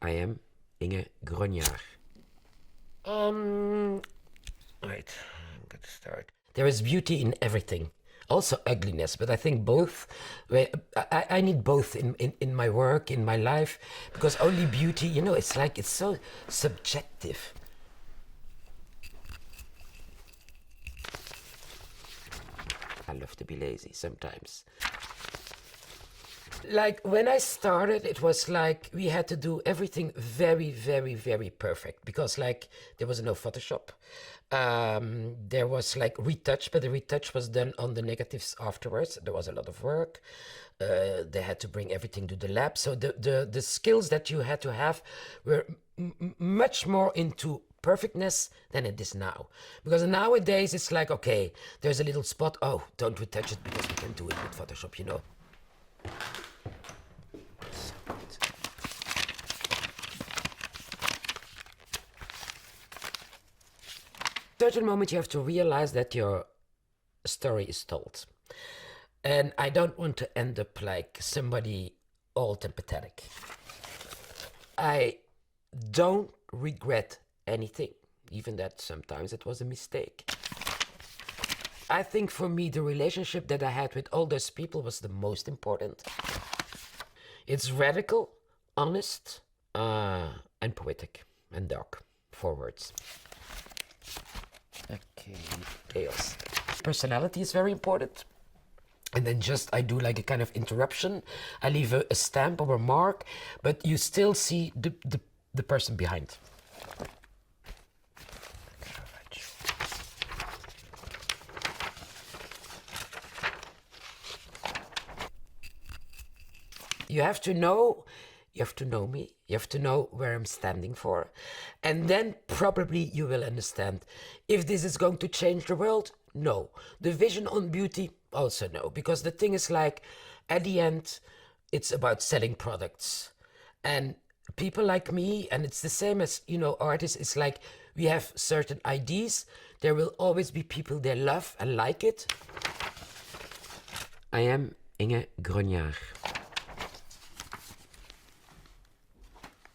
I am Inge Grognard. Wait, I'm going to start. There is beauty in everything, also ugliness, but I think both. I need both in my work, in my life, because only beauty, it's like it's so subjective. I love to be lazy sometimes. Like when I started, it was like we had to do everything very, very, very perfect because like there was no Photoshop. There was like retouch, but the retouch was done on the negatives afterwards. There was a lot of work. They had to bring everything to the lab. So the skills that you had to have were much more into perfectness than it is now. Because nowadays it's like, okay, there's a little spot. Oh, don't retouch it because we can do it with Photoshop. Certain moment you have to realize that your story is told. And I don't want to end up like somebody old and pathetic. I don't regret anything, even that sometimes it was a mistake. I think for me, the relationship that I had with all those people was the most important. It's radical, honest, and poetic, and dark. 4 words. Okay, chaos. Personality is very important. And then just I do like a kind of interruption. I leave a stamp or a mark, but you still see the person behind. You have to know me, you have to know where I'm standing for. And then probably you will understand if this is going to change the world. No. The vision on beauty, also no. Because the thing is like, at the end, it's about selling products. And people like me, and it's the same as, artists, it's like we have certain ideas. There will always be people that love and like it. I am Inge Grognard.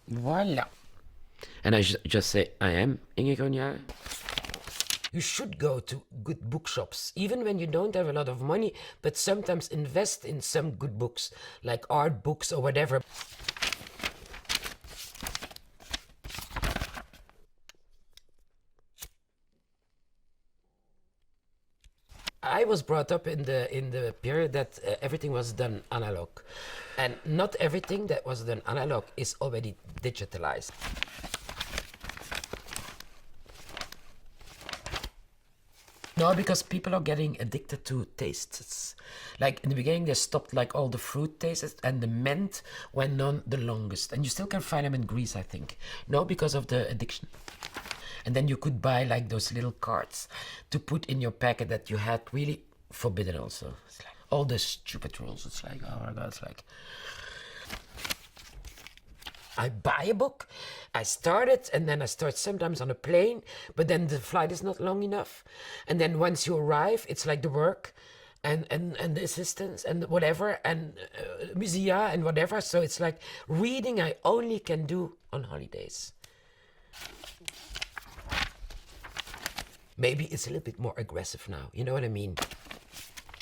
Voila. And I just say, I am Inge Grognard. You should go to good bookshops, even when you don't have a lot of money, but sometimes invest in some good books, like art books or whatever. I was brought up in the period that everything was done analog, and not everything that was done analog is already digitalized. No, because people are getting addicted to tastes. Like in the beginning, they stopped like all the fruit tastes, and the mint went on the longest. And you still can find them in Greece, I think. No, because of the addiction. And then you could buy like those little cards to put in your packet that you had, really forbidden also. It's like all the stupid rules. It's like, oh my God, it's like... I buy a book, I start it, and then I start sometimes on a plane, but then the flight is not long enough. And then once you arrive, it's like the work and the assistants and whatever, and musea and whatever. So it's like reading I only can do on holidays. Maybe it's a little bit more aggressive now. You know what I mean?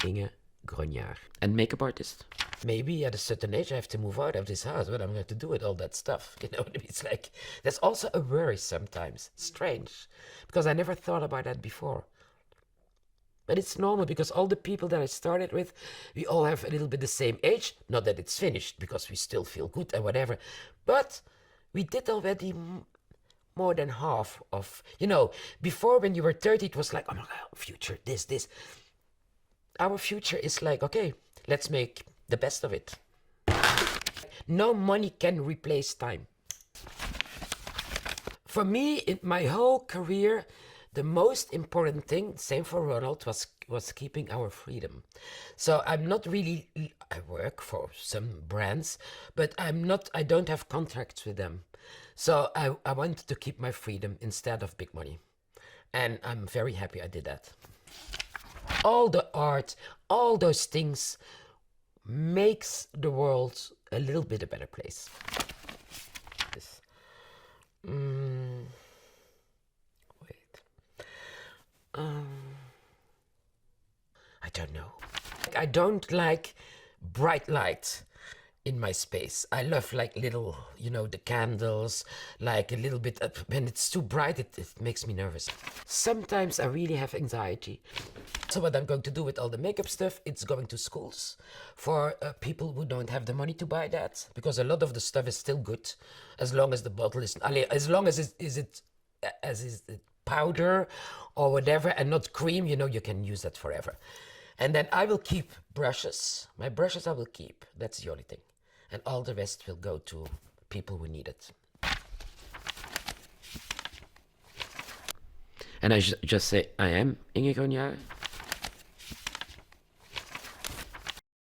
Inge Grognard. And makeup artist. Maybe at a certain age I have to move out of this house. What I'm going to do with all that stuff? You know what I mean? It's like, that's also a worry sometimes. Strange. Because I never thought about that before. But it's normal because all the people that I started with, we all have a little bit the same age. Not that it's finished because we still feel good and whatever. But we did already more than half of, before when you were 30, it was like, oh my God, future, this. Our future is like, okay, let's make the best of it. No money can replace time. For me, in my whole career, the most important thing, same for Ronald, was keeping our freedom. So I'm not really, I work for some brands, but I don't have contracts with them. So I wanted to keep my freedom instead of big money. And I'm very happy I did that. All the art, all those things makes the world a little bit a better place. This. Mm, wait. I don't know. I don't like bright light in my space. I love like little, the candles, like a little bit. When it's too bright, it makes me nervous. Sometimes I really have anxiety. So what I'm going to do with all the makeup stuff, it's going to schools for people who don't have the money to buy that, because a lot of the stuff is still good, as long as the bottle is, as long as it powder or whatever and not cream, you can use that forever. And then I will keep brushes. My brushes I will keep. That's the only thing. And all the rest will go to people who need it. And I just say, I am Inge Grognard.